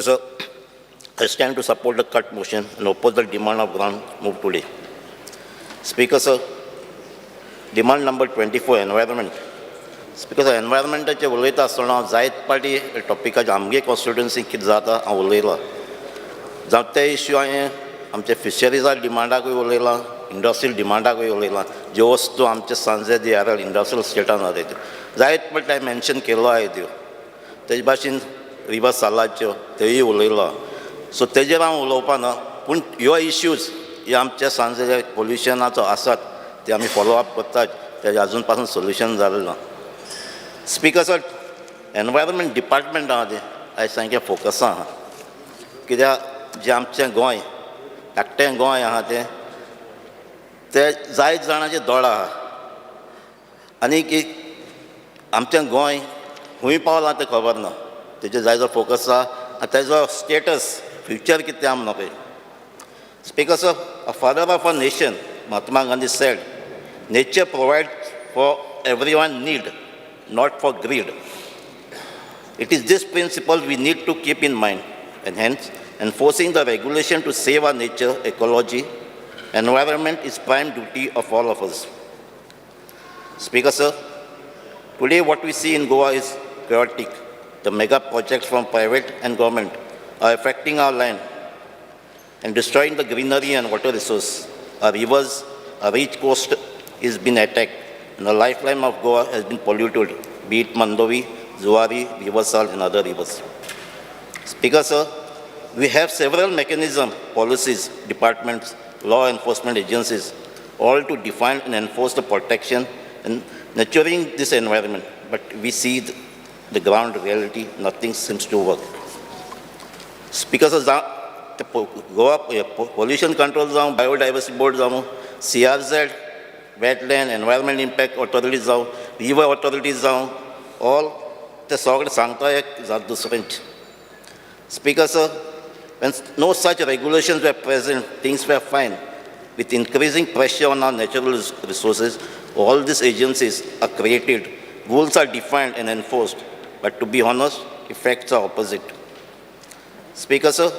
Sir, I stand to support the cut motion and oppose the demand of ground move today. Speaker, sir, demand number 24, environment. Speaker, sir, environment उलयता आसतना जायत पाटी टॉपिकाचे आमगे constituency कितें जाता हांव उलयलां. जावं ते इश्यू हांवें आमच्या फिशरीजा डिमांडाकूय उलयलां, इंडस्ट्रियल डिमांडाकूय उलयलां, ज्यो वस्तू आमचे सांजे DRL इंडस्ट्रियल स्टेटान जाता त्यो जायत पाटी हांवें मेन्शन केलो आहाय त्यो. तेजे भाशेन रिवर सालाच्यो तेय उलयलां. सो तेजेर हांव उलोवपा ना, पूण ह्यो इश्यूज हे आमचे सांजे जे पोल्युशनाचो आसात ते आमी फॉलो अप करतात, तेजे अजून पासून सोल्युशन जालें ना. स्पीकर सर, एनवायरमेंट डिपार्टमेंट आहा तें आयज सारकें फोकसा आहा, कित्याक जें आमचें गोंय धाकटें गोंय आहा तें जायत जाणांचें दोळ आहा. आनीक आमचें गोंय खूंय पावलां तें खबर ना, तेजेर जायतो फोकस आहा आनी तेजो स्टेटस फ्युचर कितें आम नोकय. Speaker sir, a father of a nation Mahatma Gandhi said, nature provides for everyone need, not for greed. It is this principle we need to keep in mind, and hence enforcing the regulation to save our nature, ecology, environment is prime duty of all of us. Speaker sir, today what we see in Goa is chaotic. The mega projects from private and government are affecting our land and destroying the greenery and water resource. Our rivers, our rich coast is being attacked, and the lifeline of Goa has been polluted, be it Mandovi, Zuari, Riversal, and other rivers. Speaker sir, we have several mechanisms, policies, departments, law enforcement agencies, all to define and enforce the protection and nurturing this environment. But we see the ground reality, nothing seems to work. Speaker sir, the Goa pollution control जावं, biodiversity board जावं, CRZ, wetland, environment impact authorities जावं, river authorities जावं, all ते सगळे सांगता एक जात दुसरेंच. Speaker sir, when no such regulations were present, things were fine. With increasing pressure on our natural resources, all these agencies are created, rules are defined and enforced. But to be honest, effects are opposite. Speaker sir,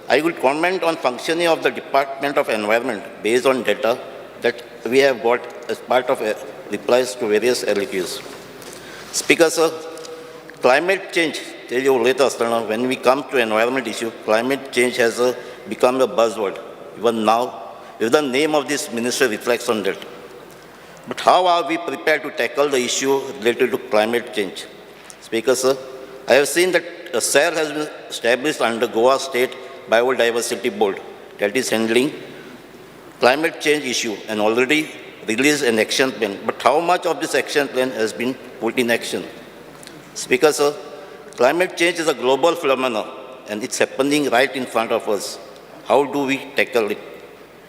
I will comment on functioning of the Department of Environment based on data that we have got as part of replies to various LQs. Speaker sir, climate change, when we come to environment issue, climate change has become a buzzword. Even now, even the name of this ministry reflects on that. But how are we prepared to tackle the issue related to climate change? Speaker sir, I have seen that a cell has been established under Goa State Biodiversity Board that is handling climate change issue and already released an action plan. But how much of this action plan has been put in action? Speaker sir, climate change is a global phenomenon and it's happening right in front of us. How do we tackle it?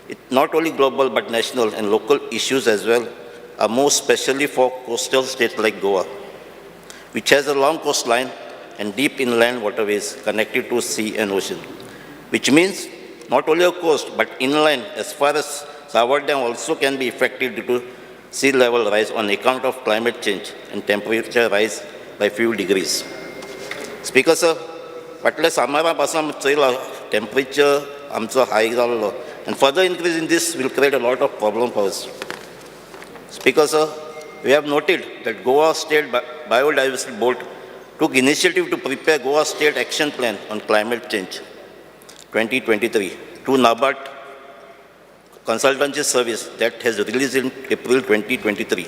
It's not only global but national and local issues as well, are more especially for coastal states like Goa, which has a long coastline and deep inland waterways connected to sea and ocean, which means not only a coast but inland as far as Savardam also can be affected due to sea level rise on account of climate change and temperature rise by few degrees. Speaker sir, फाटल्या सामारा पासून चयला temperature आमचो high जाल्लो, and further increase in this will create a lot of problem for us. Speaker sir, we have noted that Goa State Biodiversity Board took initiative to prepare Goa State Action Plan on Climate Change 2023 to NABARD consultancy service that has released in April 2023.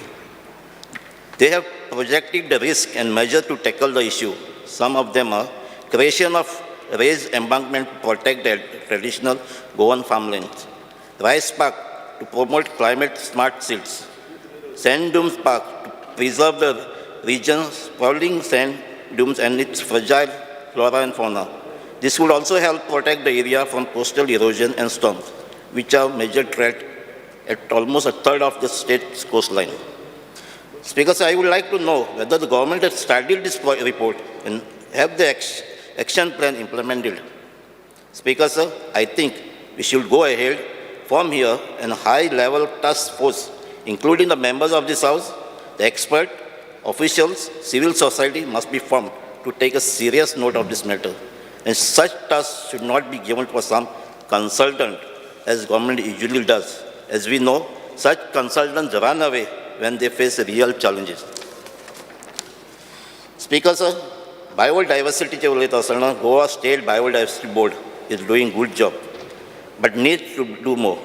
They have projected the risk and measures to tackle the issue. Some of them are creation of raised embankment to protect the traditional Goan farmlands, rice park to promote climate smart seeds, sand dunes park to preserve the region's sprawling sand dunes and its fragile flora and fauna. This would also help protect the area from coastal erosion and storms, which are major threat at almost a third of the state's coastline. Speaker sir, I would like to know whether the government has studied this report and have the action plan implemented. Speaker sir, I think we should go ahead from here and a high-level task force, including the members of this House, the expert, officials, civil society must be formed to take a serious note of this matter and such tasks should not be given for some consultant, as government usually does. As we know, such consultants run away when they face real challenges. Speaker, sir, biodiversity चे उलयता आसतना Goa State Biodiversity Board is doing good job, but needs to do more.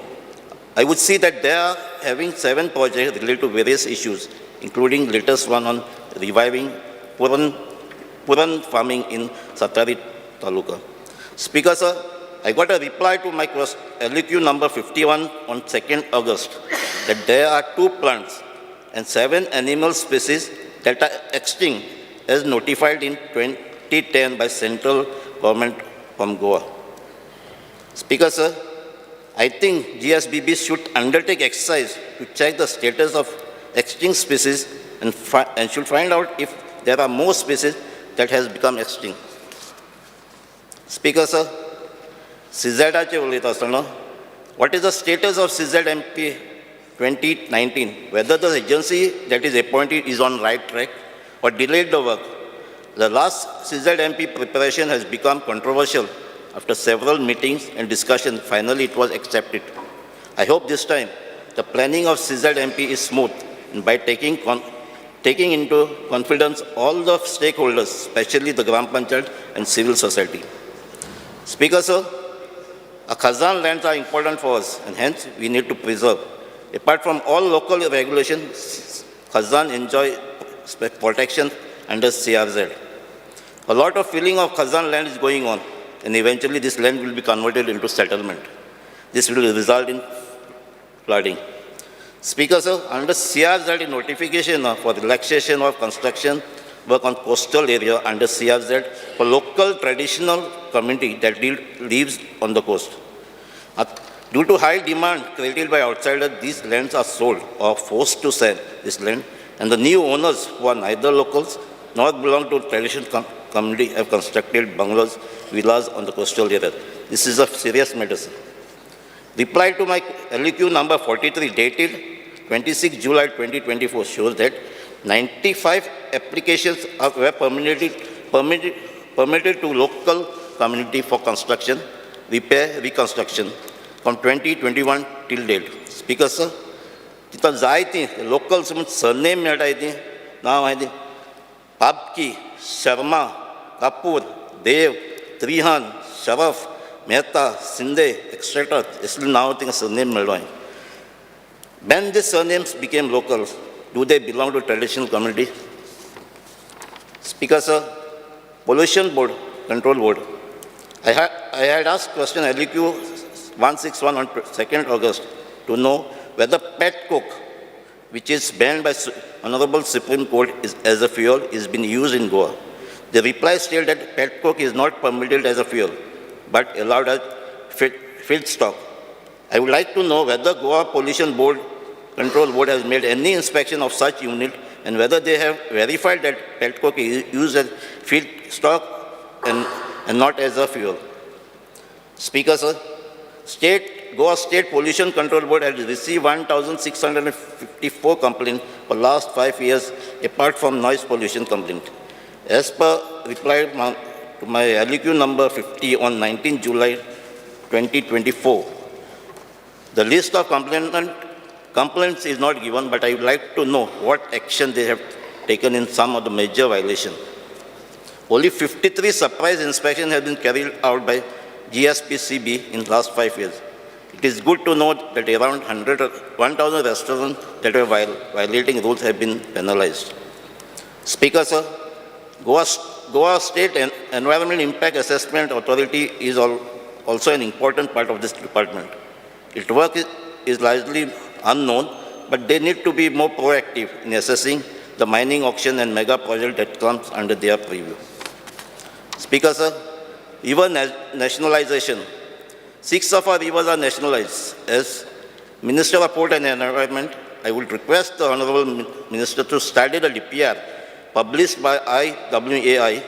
I would see that they are having 7 projects related to various issues, including latest one on reviving Puran farming in Satari Taluka. Speaker, sir, I got a reply to my LEQ number 51 on 2nd August that there are 2 plants and 7 animal species that are extinct as notified in 2010 by central government from Goa. Speaker, sir, I think GSBB should undertake exercise to check the status of extinct species and should find out if there are more species that has become extinct. Speaker, sir, CZA उलयता आसतना, what is the status of CZMP 2019? Whether the agency that is appointed is on right track or delayed the work. The last CZMP preparation has become controversial. After several meetings and discussions, finally it was accepted. I hope this time the planning of CZMP is smooth, and by taking into confidence all the stakeholders, especially the Gram Panchayat and civil society. Speaker, sir, our Khazan lands are important for us, and hence we need to preserve. Apart from all local regulations, Khazan enjoy protection under CRZ. A lot of filling of Khazan land is going on, and eventually this land will be converted into settlement. This will result in flooding. Speaker, sir, under CRZ notification for relaxation of construction work on coastal area under CRZ for local traditional community that lives on the coast. Due to high demand created by outsiders, these lands are sold or forced to sell this land, and the new owners, who are neither locals nor belong to traditional community, have constructed bungalows, villas on the coastal area. This is a serious matter, sir. Reply to my LEQ number 43 dated 26 July 2024 shows that 95 applications were permitted to local community for construction, repair, reconstruction from 2021 till date. Speaker, sir, तिथं जाय ती local surname मेळटाय ती नांव हाय ती पापकी, शर्मा, कापूर, देव, त्रिहन, शरफ, Mehta, Shinde, etc. असली नांव तिंगा surname मेळ्ळो हाय. When these surnames became local, do they belong to traditional community? Speaker, sir, Pollution Board, Control Board. I had asked question LEQ 161 on 2nd August to know whether pet coke, which is banned by Honorable Supreme Court as a fuel, is being used in Goa. The reply stated that pet coke is not permitted as a fuel, but allowed as feedstock. I would like to know whether Goa Pollution Board, Control Board has made any inspection of such unit and whether they have verified that pet coke is used as feedstock and not as a fuel. Speaker, sir, Goa State Pollution Control Board has received 1,654 complaints for last 5 years, apart from noise pollution complaint. As per reply to my LEQ number 50 on 19 July 2024, the list of complaints is not given, but I would like to know what action they have taken in some of the major violations. Only 53 surprise inspections have been carried out by GSPCB in the last 5 years. It is good to note that around 1,000 restaurants that were violating rules have been penalized. Speaker, sir, Goa State Environmental Impact Assessment Authority is also an important part of this department. Its work is largely unknown, but they need to be more proactive in assessing the mining auction and mega project that comes under their preview. Speaker, sir, river nationalization. 6 of our rivers are nationalized. As Minister of Port and Environment, I would request the Honorable Minister to study the DPR published by IWAI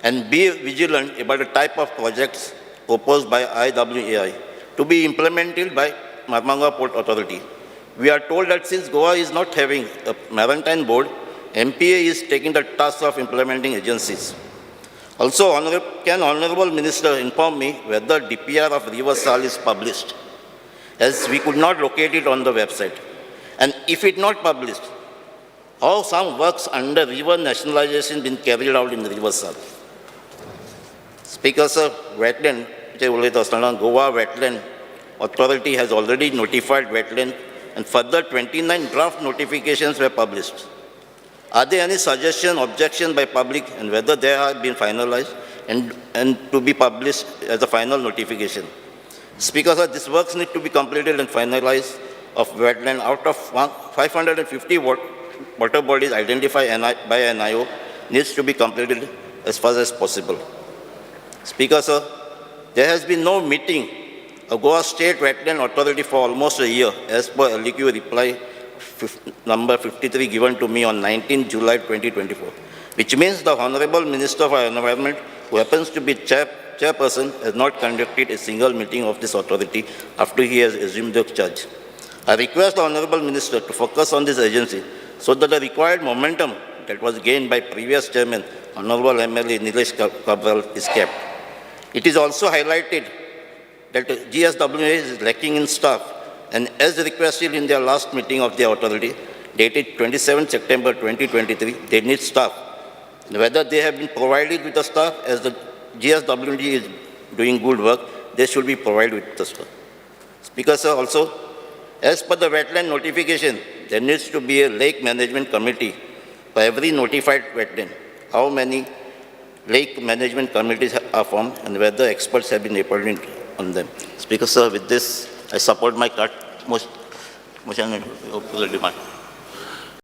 and be vigilant about the type of projects proposed by IWAI to be implemented by Marmanga Port Authority. We are told that since Goa is not having a maritime board, MPA is taking the task of implementing agencies. Also, can Honorable Minister inform me whether DPR of River Sal is published, as we could not locate it on the website? And if it not published, how some works under river nationalization been carried out in the River Sal? Speaker, sir, wetland, Goa Wetland Authority has already notified wetland, and further 29 draft notifications were published. Are there any suggestion, objection by public, and whether they have been finalized and to be published as a final notification? Speaker, sir, these works need to be completed and finalized of wetland out of 550 water bodies identified by NIO needs to be completed as fast as possible. Speaker, sir, there has been no meeting of Goa State Wetland Authority for almost a year, as per LEQ reply number 53 given to me on 19 July 2024, which means the Honorable Minister for Environment, who happens to be chairperson, has not conducted a single meeting of this authority after he has assumed the charge. I request the Honorable Minister to focus on this agency so that the required momentum that was gained by previous chairman, Honorable MLA Nilesh Cabral, is kept. It is also highlighted that GSWA is lacking in staff, and as requested in their last meeting of the authority, dated 27 September 2023, they need staff. Whether they have been provided with the staff, as the GSWD is doing good work, they should be provided with the staff. Speaker, sir, also, as per the wetland notification, there needs to be a lake management committee for every notified wetland. How many lake management committees are formed, and whether experts have been appointed on them? Speaker, sir, with this, I support my motion and demand.